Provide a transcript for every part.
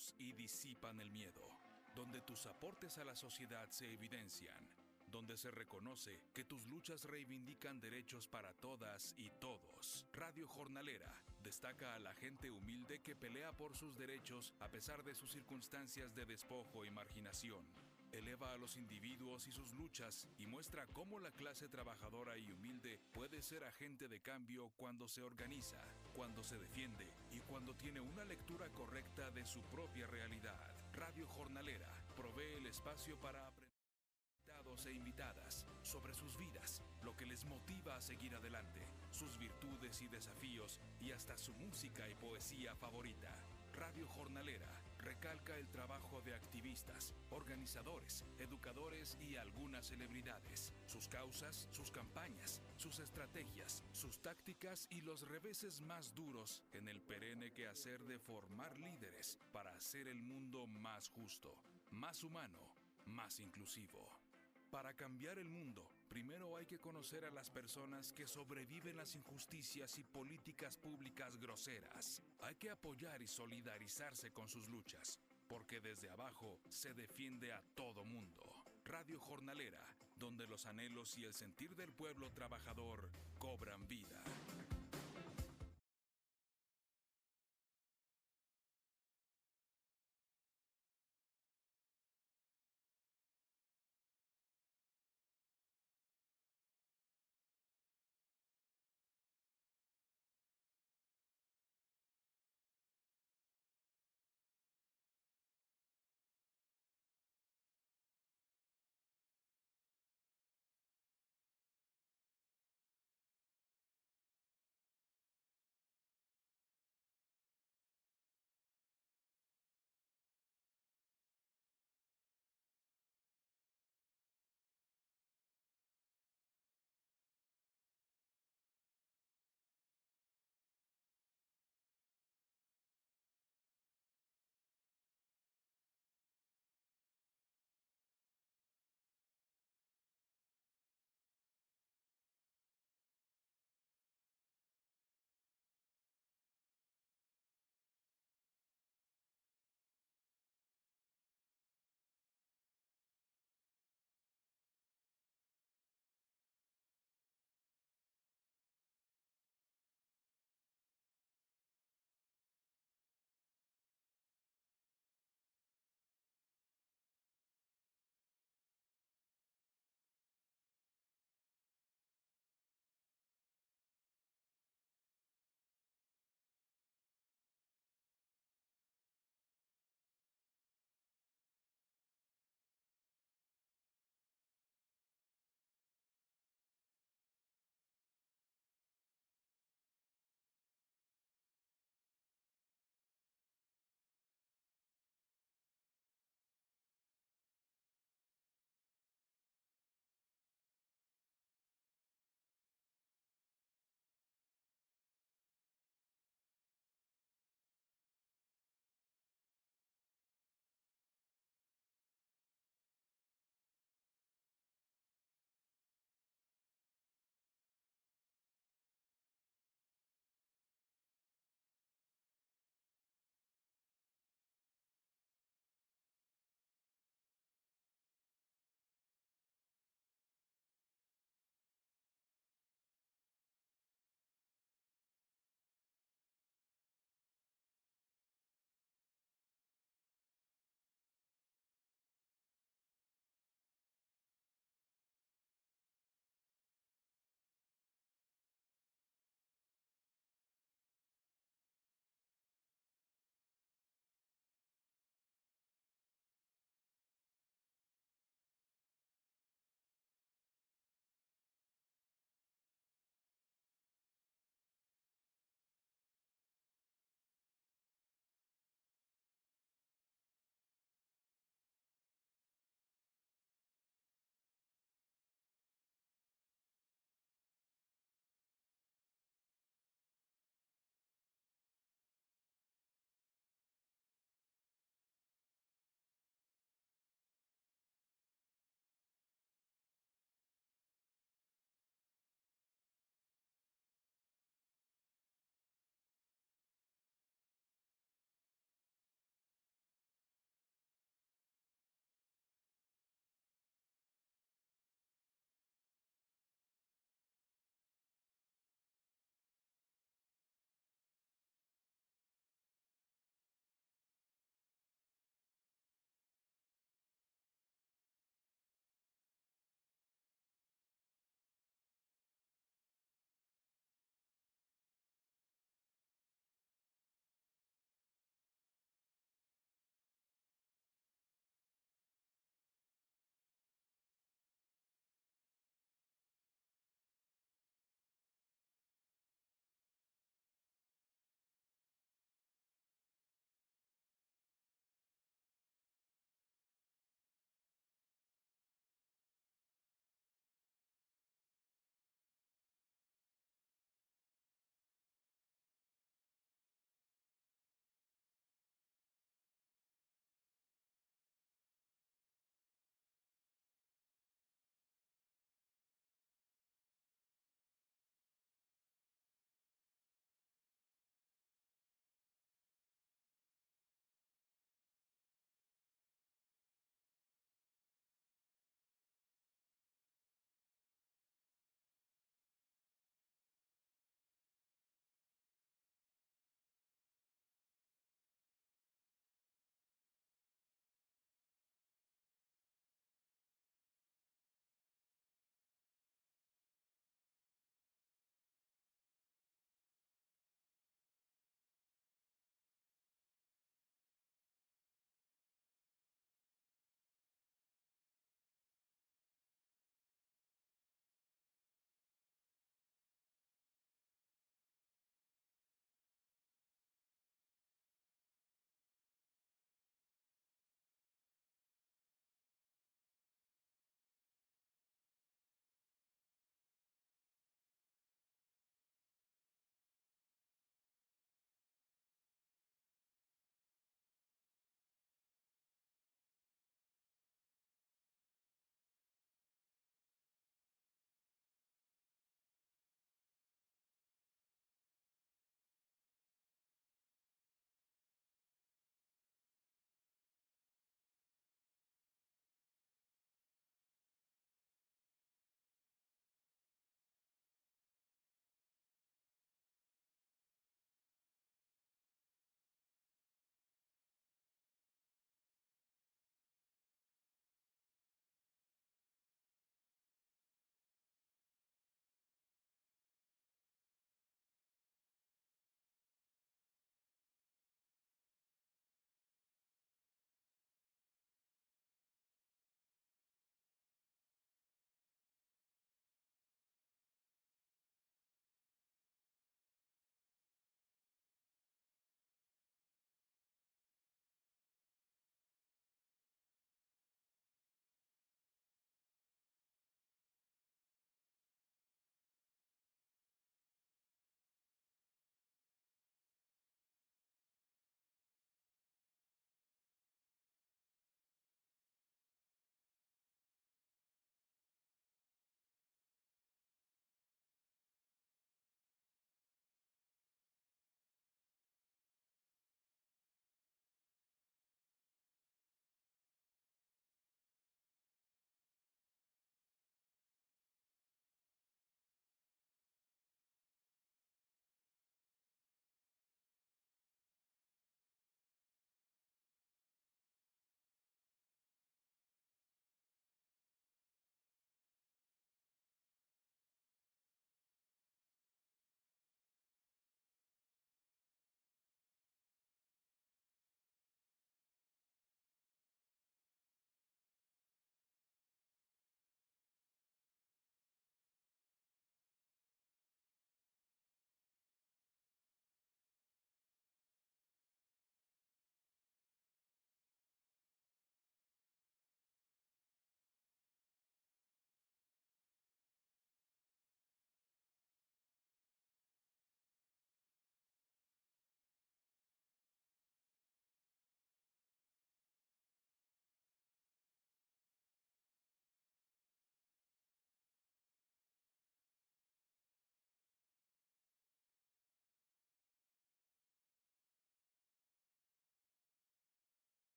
luz y disipan el miedo, donde tus aportes a la sociedad se evidencian, donde se reconoce que tus luchas reivindican derechos para todas y todos. Radio Jornalera destaca a la gente humilde que pelea por sus derechos a pesar de sus circunstancias de despojo y marginación. Eleva a los individuos y sus luchas y muestra cómo la clase trabajadora y humilde puede ser agente de cambio cuando se organiza, cuando se defiende y cuando tiene una lectura correcta de su propia realidad. Radio Jornalera provee el espacio para aprender invitados e invitadas sobre sus vidas, lo que les motiva a seguir adelante, sus virtudes y desafíos y hasta su música y poesía favorita. Radio Jornalera recalca el trabajo de activistas, organizadores, educadores y algunas celebridades, sus causas, sus campañas, sus estrategias, sus tácticas y los reveses más duros en el perenne quehacer de formar líderes para hacer el mundo más justo, más humano, más inclusivo. Para cambiar el mundo, primero hay que conocer a las personas que sobreviven las injusticias y políticas públicas groseras. Hay que apoyar y solidarizarse con sus luchas, porque desde abajo se defiende a todo mundo. Radio Jornalera, donde los anhelos y el sentir del pueblo trabajador cobran vida.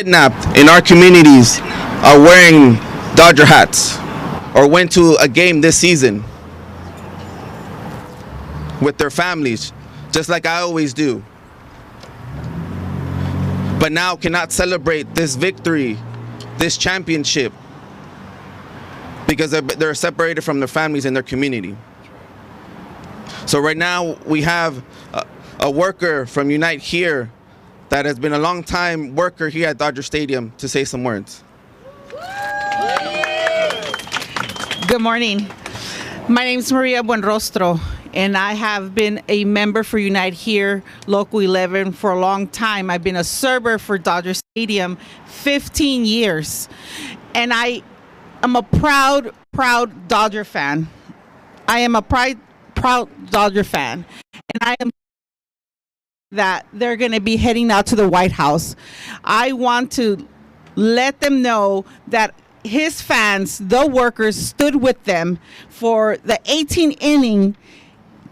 kidnapped in our communities are wearing Dodger hats or went to a game this season with their families, just like I always do, but now cannot celebrate this victory, this championship, because they're separated from their families and their community. So right now we have a worker from Unite here that has been a long time worker here at Dodger Stadium to say some words. Good morning. My name is Maria Buenrostro, and I have been a member for Unite here, Local 11, for a long time. I've been a server for Dodger Stadium 15 years, and I am a proud Dodger fan. I am a proud Dodger fan, and I am that they're going to be heading out to the White House. I want to let them know that his fans, the workers, stood with them for the 18th inning,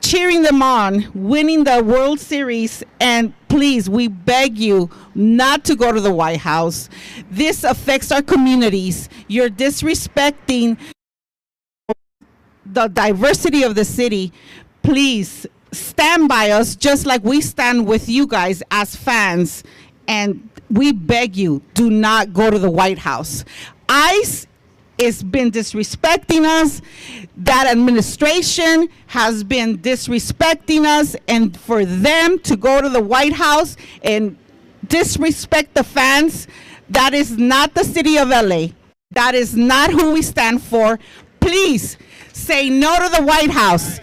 cheering them on, winning the World Series, and please, we beg you not to go to the White House. This affects our communities. You're disrespecting the diversity of the city. Please stand by us just like we stand with you guys as fans, and we beg you, do not go to the White House. ICE has been disrespecting us. That administration has been disrespecting us, and for them to go to the White House and disrespect the fans, that is not the city of LA. That is not who we stand for. Please say no to the White House.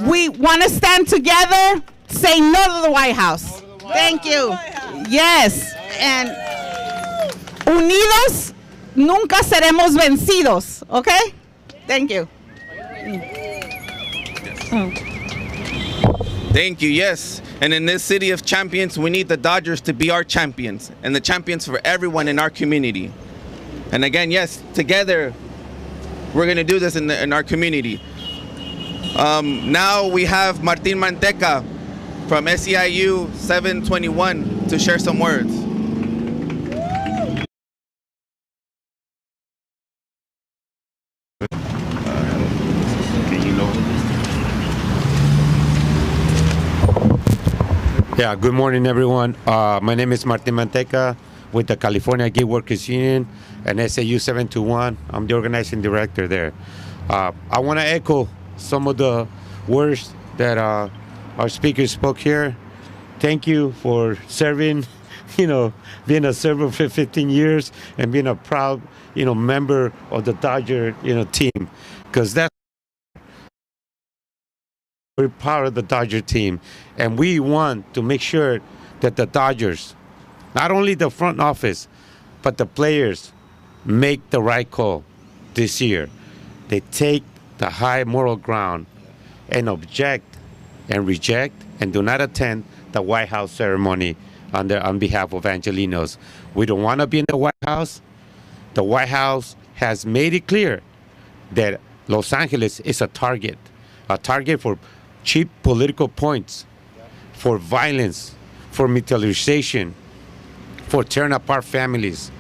We want to stand together. Say no to the White House. Thank you. Yes. And unidos nunca seremos vencidos. Okay? Thank you. Thank you, yes. And in this city of champions, we need the Dodgers to be our champions and the champions for everyone in our community. And again, yes, together, we're going to do this in our community. Now we have Martin Manteca from SEIU 721 to share some words. Yeah, good morning, everyone. My name is Martin Manteca with the California Gig Workers Union and SAU 721. I'm the organizing director there. I want to echo some of the words that our speakers spoke here. Thank you for serving, being a server for 15 years and being a proud, member of the Dodger, team, because that's we're part of the Dodger team, and we want to make sure that the Dodgers, not only the front office, but the players make the right call this year. They take the high moral ground and object and reject and do not attend the White House ceremony on behalf of Angelenos. We don't want to be in the White House. The White House has made it clear that Los Angeles is a target for cheap political points, for violence, for militarization, for tearing apart families.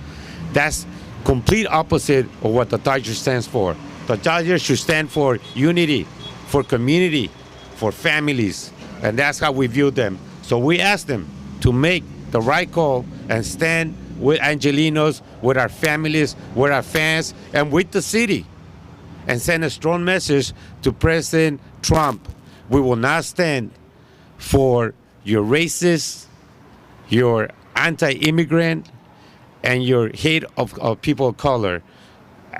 That's complete opposite of what the Dodgers stands for. The Dodgers should stand for unity, for community, for families, and that's how we view them. So we ask them to make the right call and stand with Angelenos, with our families, with our fans, and with the city, and send a strong message to President Trump. We will not stand for your racist, your anti-immigrant, and your hate of people of color.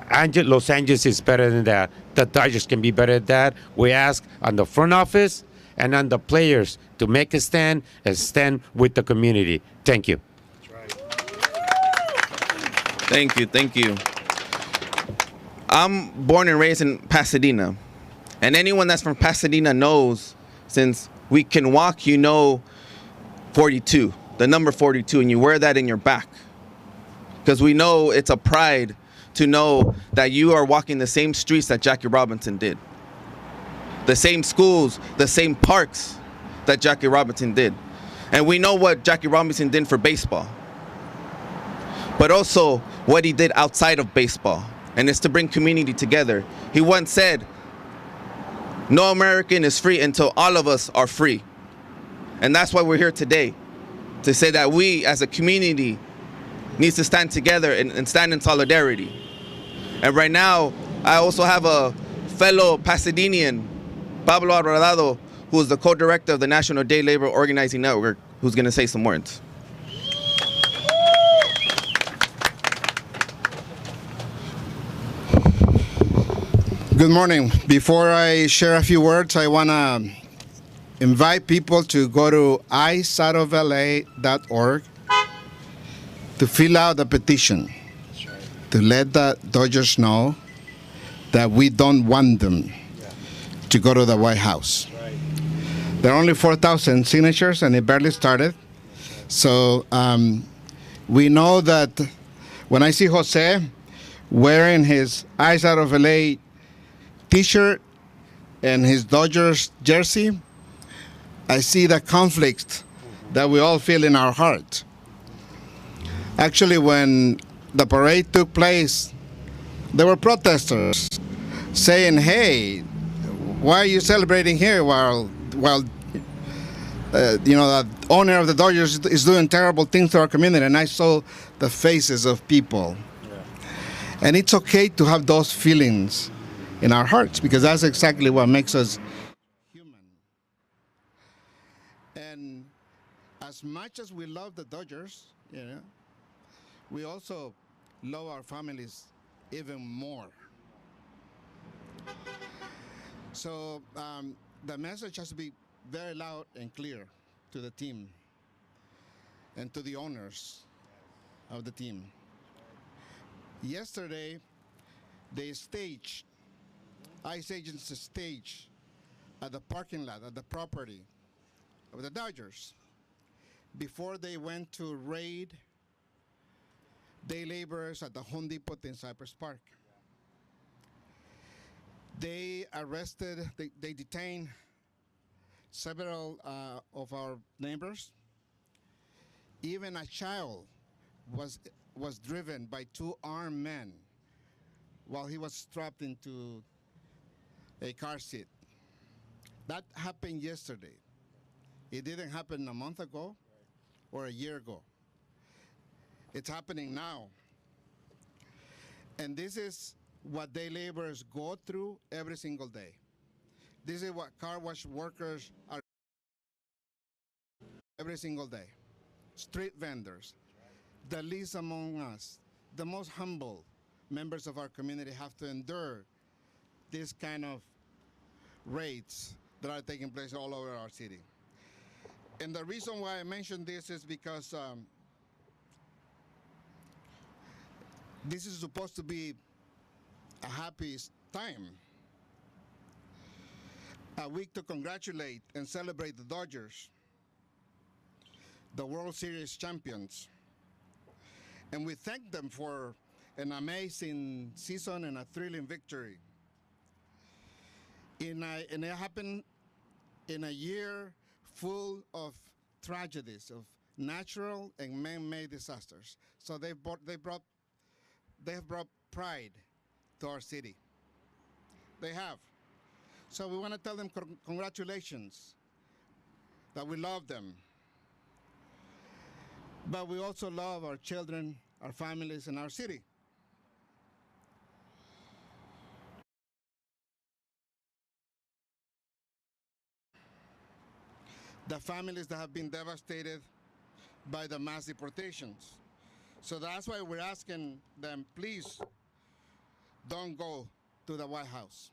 Los Angeles is better than that. The Dodgers can be better than that. We ask on the front office and on the players to make a stand and stand with the community. Thank you. Thank you. I'm born and raised in Pasadena. And anyone that's from Pasadena knows, since we can walk, 42, the number 42, and you wear that in your back. Because we know it's a pride to know that you are walking the same streets that Jackie Robinson did. The same schools, the same parks that Jackie Robinson did. And we know what Jackie Robinson did for baseball. but also what he did outside of baseball, and it's to bring community together. He once said, "No American is free until all of us are free." And that's why we're here today, to say that we as a community needs to stand together and stand in solidarity. And right now, I also have a fellow Pasadenian, Pablo Alvarado, who is the co-director of the National Day Labor Organizing Network, who's going to say some words. Good morning. Before I share a few words, I want to invite people to go to isoutofla.org to fill out a petition to let the Dodgers know that we don't want them to go to the White House. There are only 4,000 signatures, and it barely started. So we know that when I see Jose wearing his Eyes Out of LA T-shirt and his Dodgers jersey, I see the conflict that we all feel in our heart. Actually, when the parade took place, there were protesters saying, "Hey, why are you celebrating here while the owner of the Dodgers is doing terrible things to our community?" And I saw the faces of people. And it's okay to have those feelings in our hearts, because that's exactly what makes us human. And as much as we love the Dodgers, we also love our families even more. So the message has to be very loud and clear to the team and to the owners of the team. Yesterday, they staged, ICE agents staged at the parking lot, at the property of the Dodgers, before they went to raid day laborers at the Home Depot in Cypress Park. They arrested, they detained several of our neighbors. Even a child was driven by two armed men while he was strapped into a car seat. That happened yesterday. It didn't happen a month ago or a year ago. It's happening now. And this is what day laborers go through every single day. This is what car wash workers are every single day. Street vendors, the least among us, the most humble members of our community have to endure this kind of raids that are taking place all over our city. And the reason why I mention this is because this is supposed to be a happy time, a week to congratulate and celebrate the Dodgers, the World Series champions. And we thank them for an amazing season and a thrilling victory. And it happened in a year full of tragedies, of natural and man-made disasters. So they have brought pride to our city. They have. So we want to tell them congratulations, that we love them. But we also love our children, our families, and our city. The families that have been devastated by the mass deportations. So that's why we're asking them, please don't go to the White House.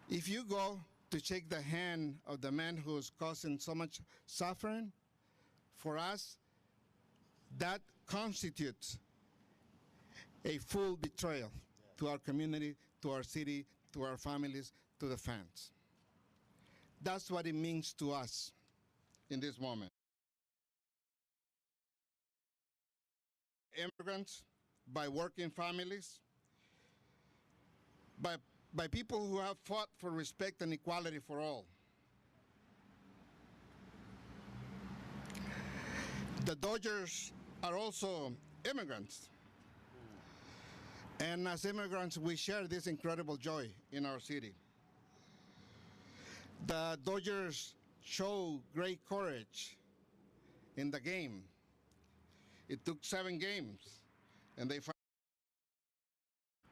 If you go to shake the hand of the man who's causing so much suffering for us, that constitutes a full betrayal to our community, to our city, to our families, to the fans. That's what it means to us in this moment. Immigrants, by working families, by people who have fought for respect and equality for all. The Dodgers are also immigrants. And as immigrants, we share this incredible joy in our city. The Dodgers show great courage in the game. It took 7 games, and they.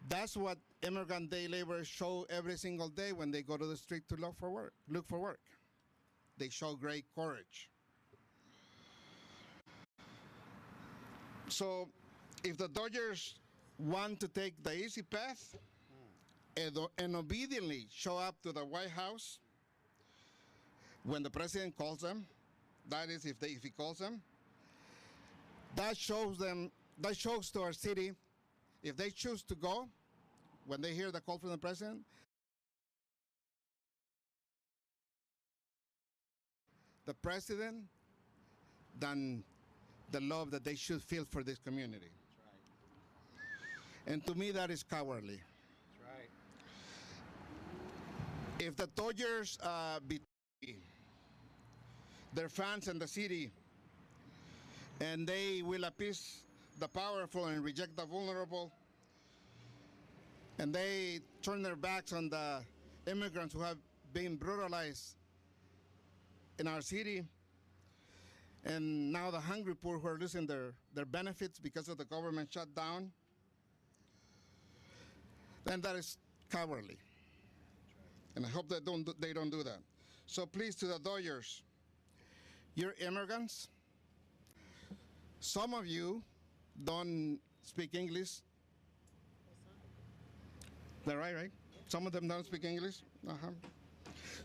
That's what immigrant day laborers show every single day when they go to the street to look for work. They show great courage. So, if the Dodgers want to take the easy path and obediently show up to the White House when the president calls them, that is, if he calls them, that shows to our city, if they choose to go, when they hear the call from the president, the president, than the love that they should feel for this community. That's right. And to me, that is cowardly. That's right. If the Dodgers betray their fans and the city, and they will appease the powerful and reject the vulnerable, and they turn their backs on the immigrants who have been brutalized in our city, and now the hungry poor who are losing their benefits because of the government shutdown, then that is cowardly. And I hope that they don't do that. So please, to the Dodgers, you're immigrants. Some of you don't speak English. Is that right? Some of them don't speak English.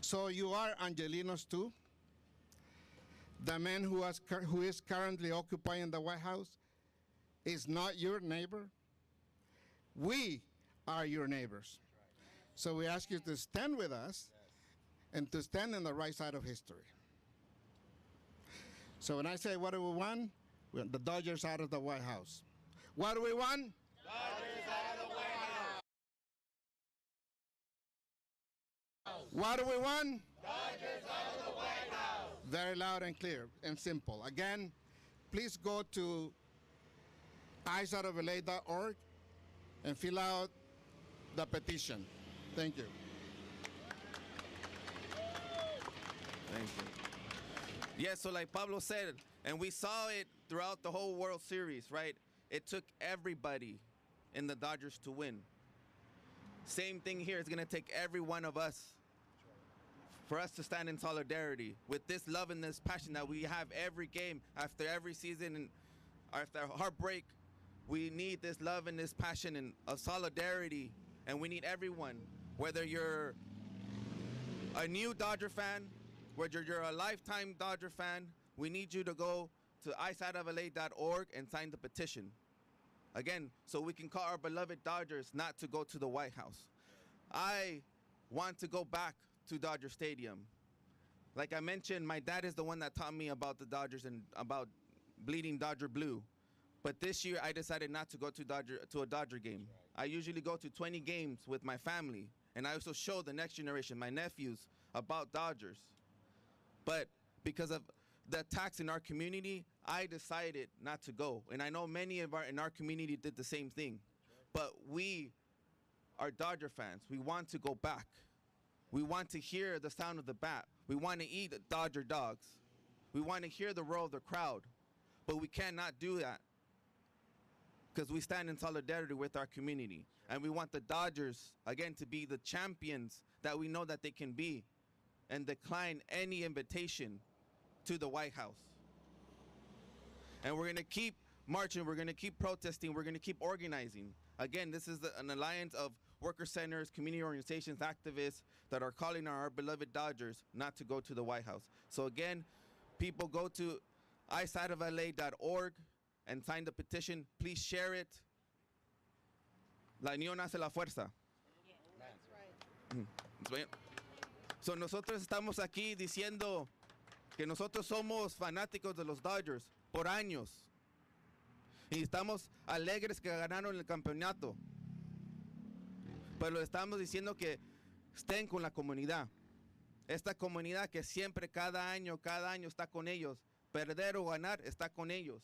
So you are Angelinos too. The man who is currently occupying the White House is not your neighbor. We are your neighbors. So we ask you to stand with us and to stand on the right side of history. So when I say what do we want? We want the Dodgers out of the White House. What do we want? Dodgers out of the White House. What do we want? Dodgers out of the White House. Very loud and clear and simple. Again, please go to eyesideofla.org and fill out the petition. Thank you. Thank you. Yeah, so like Pablo said, and we saw it throughout the whole World Series, right? It took everybody in the Dodgers to win. Same thing here. It's going to take every one of us for us to stand in solidarity with this love and this passion that we have every game, after every season, and after heartbreak. We need this love and this passion and of solidarity, and we need everyone, whether you're a new Dodger fan, whether you're a lifetime Dodger fan, we need you to go to eyesideofla.org and sign the petition. Again, so we can call our beloved Dodgers not to go to the White House. I want to go back to Dodger Stadium. Like I mentioned, my dad is the one that taught me about the Dodgers and about bleeding Dodger blue. But this year, I decided not to go to a Dodger game. I usually go to 20 games with my family, and I also show the next generation, my nephews, about Dodgers. But because of the attacks in our community, I decided not to go. And I know many in our community did the same thing. But we are Dodger fans. We want to go back. We want to hear the sound of the bat. We want to eat Dodger dogs. We want to hear the roar of the crowd. But we cannot do that because we stand in solidarity with our community. And we want the Dodgers, again, to be the champions that we know that they can be, and decline any invitation to the White House. And we're going to keep marching. We're going to keep protesting. We're going to keep organizing. Again, this is an alliance of worker centers, community organizations, activists that are calling our beloved Dodgers not to go to the White House. So again, people, go to eyesideofla.org and sign the petition. Please share it. La unión hace la fuerza. That's right. So nosotros estamos aquí diciendo que nosotros somos fanáticos de los Dodgers por años. Y estamos alegres que ganaron el campeonato. Pero estamos diciendo que estén con la comunidad. Esta comunidad que siempre, cada año está con ellos. Perder o ganar, está con ellos.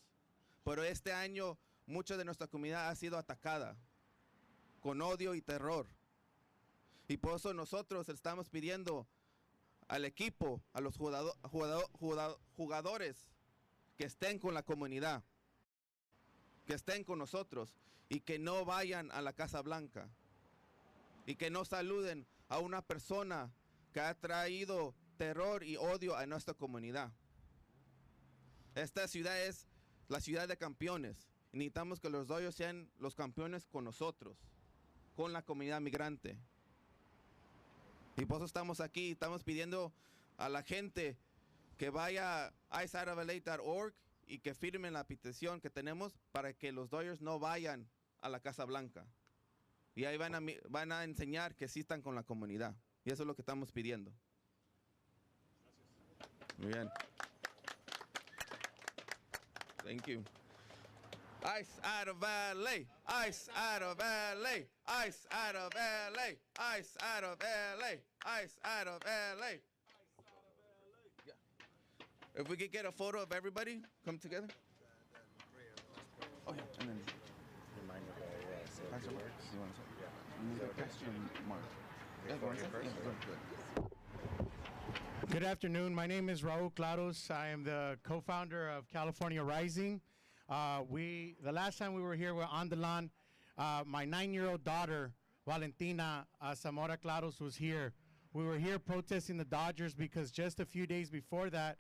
Pero este año mucha de nuestra comunidad ha sido atacada con odio y terror. Y por eso nosotros estamos pidiendo al equipo, a los jugadores que estén con la comunidad, que estén con nosotros y que no vayan a la Casa Blanca y que no saluden a una persona que ha traído terror y odio a nuestra comunidad. Esta ciudad es la ciudad de campeones. Necesitamos que los Dodgers sean los campeones con nosotros, con la comunidad migrante. Y por eso estamos aquí, estamos pidiendo a la gente que vaya a iceoutofla.org y que firmen la petición que tenemos para que los Dodgers no vayan a la Casa Blanca. Y ahí van a enseñar que sí están con la comunidad. Y eso es lo que estamos pidiendo. Muy bien. Thank you. Ice out of LA, ice out of LA, ice out of LA, ice out of LA, ice out of LA. Yeah. If we could get a photo of everybody, come together. Oh yeah, and then Remind me of Pastor Mark, you want to say? You need a question, Mark. Yeah, go ahead. Yeah, good. Good afternoon. My name is Raul Claros. I am the co-founder of California Rising. The last time we were here, we're on the lawn. My 9-year-old daughter, Valentina Zamora Claros, was here. We were here protesting the Dodgers because just a few days before that,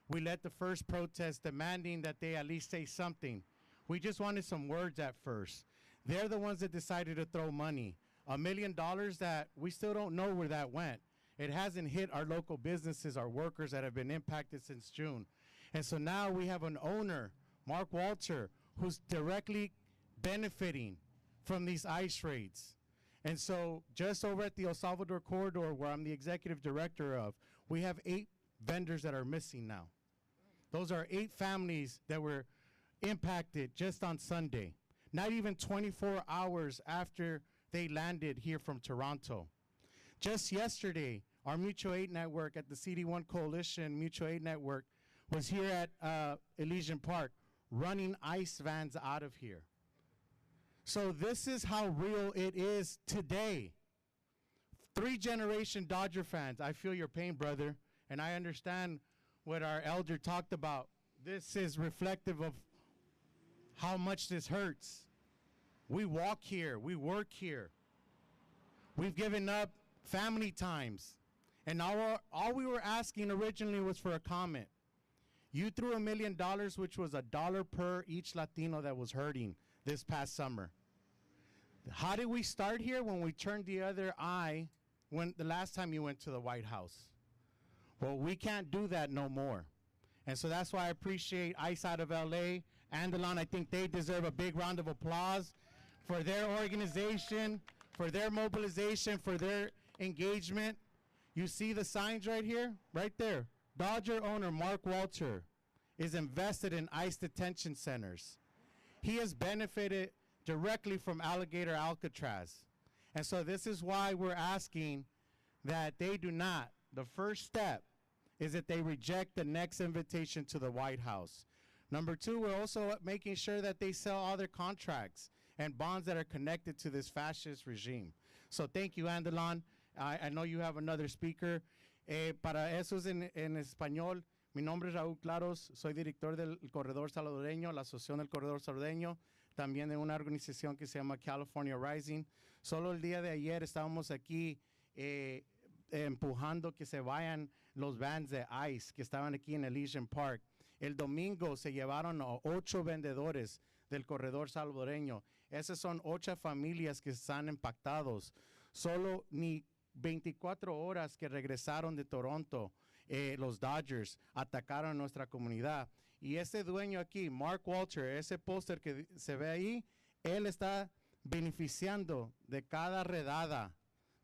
we led the first protest demanding that they at least say something. We just wanted some words at first. They're the ones that decided to throw money. $1 million that we still don't know where that went. It hasn't hit our local businesses, our workers that have been impacted since June. And so now we have an owner, Mark Walter, who's directly benefiting from these ICE raids. And so just over at the El Salvador corridor, where I'm the executive director of, we have 8 vendors that are missing now. Those are 8 families that were impacted just on Sunday, not even 24 hours after they landed here from Toronto. Just yesterday, our Mutual Aid Network at the CD1 Coalition Mutual Aid Network was here at Elysian Park running ICE vans out of here. So this is how real it is today. 3-generation Dodger fans. I feel your pain, brother, and I understand what our elder talked about. This is reflective of how much this hurts. We walk here, we work here. We've given up family times. And all we were asking originally was for a comment. You threw $1 million, which was $1 per each Latino that was hurting this past summer. How did we start here? When we turned the other eye when the last time you went to the White House. Well, we can't do that no more. And so that's why I appreciate ICE out of LA, Andalon. I think they deserve a big round of applause for their organization, for their mobilization, for their engagement. You see the signs right here, right there. Dodger owner Mark Walter is invested in ICE detention centers. He has benefited directly from Alligator Alcatraz. And so this is why we're asking that they do not. The first step is that they reject the next invitation to the White House. Number 2, we're also making sure that they sell all their contracts and bonds that are connected to this fascist regime. So thank you, Andalon. I know you have another speaker. Para esos en español, mi nombre es Raúl Claros, soy director del Corredor Salvadoreño, la Asociación del Corredor Salvadoreño, también de una organización que se llama California Rising. Solo el día de ayer estábamos aquí empujando que se vayan los vans de ICE que estaban aquí en Elysian Park. El domingo se llevaron a 8 vendedores del corredor salvadoreño. Esas son 8 familias que están impactados. Solo ni 24 horas que regresaron de Toronto, los Dodgers atacaron a nuestra comunidad. Y ese dueño aquí, Mark Walter, ese póster que se ve ahí, él está beneficiando de cada redada,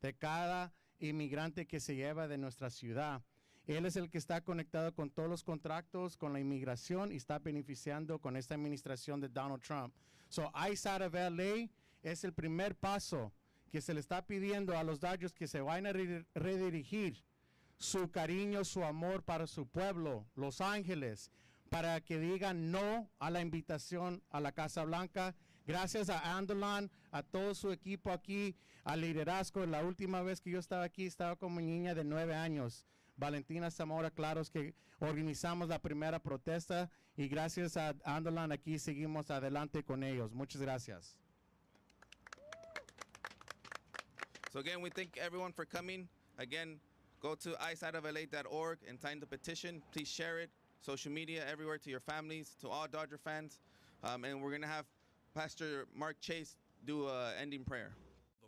de cada inmigrante que se lleva de nuestra ciudad. Él es el que está conectado con todos los contratos, con la inmigración y está beneficiando con esta administración de Donald Trump. So, ICE out of LA es el primer paso que se le está pidiendo a los Dodgers que se vayan a redirigir su cariño, su amor para su pueblo, Los Ángeles, para que digan no a la invitación a la Casa Blanca. Gracias a Andalon, a todo su equipo aquí, al liderazgo. La última vez que yo estaba aquí, estaba como niña de 9 años. Valentina Zamora Claros, que organizamos la primera protesta, y gracias a Andalon aquí seguimos adelante con ellos. Muchas gracias. So again, we thank everyone for coming. Again, go to isideofla.org and sign the petition. Please share it, social media, everywhere, to your families, to all Dodger fans. And we're going to have Pastor Mark Chase do an ending prayer.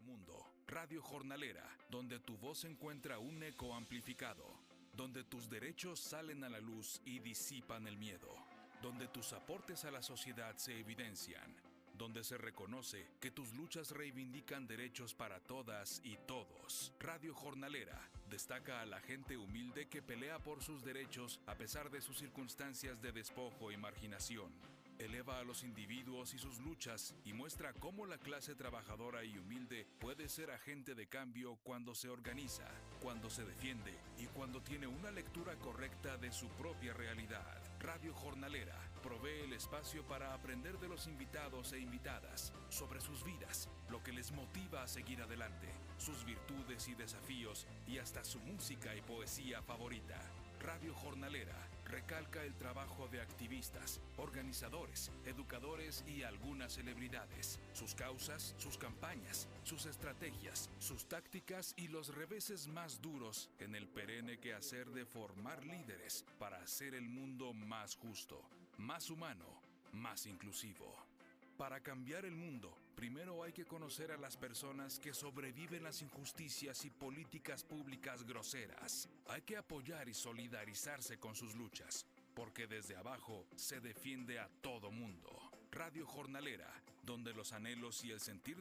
Mundo, Radio Jornalera, donde tu voz encuentra un eco amplificado, donde tus derechos salen a la luz y disipan el miedo, donde tus aportes a la sociedad se evidencian, donde se reconoce que tus luchas reivindican derechos para todas y todos. Radio Jornalera destaca a la gente humilde que pelea por sus derechos a pesar de sus circunstancias de despojo y marginación. Eleva a los individuos y sus luchas y muestra cómo la clase trabajadora y humilde puede ser agente de cambio cuando se organiza, cuando se defiende y cuando tiene una lectura correcta de su propia realidad. Radio Jornalera provee el espacio para aprender de los invitados e invitadas sobre sus vidas, lo que les motiva a seguir adelante, sus virtudes y desafíos y hasta su música y poesía favorita. Radio Jornalera recalca el trabajo de activistas, organizadores, educadores y algunas celebridades, sus causas, sus campañas, sus estrategias, sus tácticas y los reveses más duros en el perenne quehacer de formar líderes para hacer el mundo más justo, más humano, más inclusivo. Para cambiar el mundo, primero hay que conocer a las personas que sobreviven las injusticias y políticas públicas groseras. Hay que apoyar y solidarizarse con sus luchas, porque desde abajo se defiende a todo mundo. Radio Jornalera, donde los anhelos y el sentir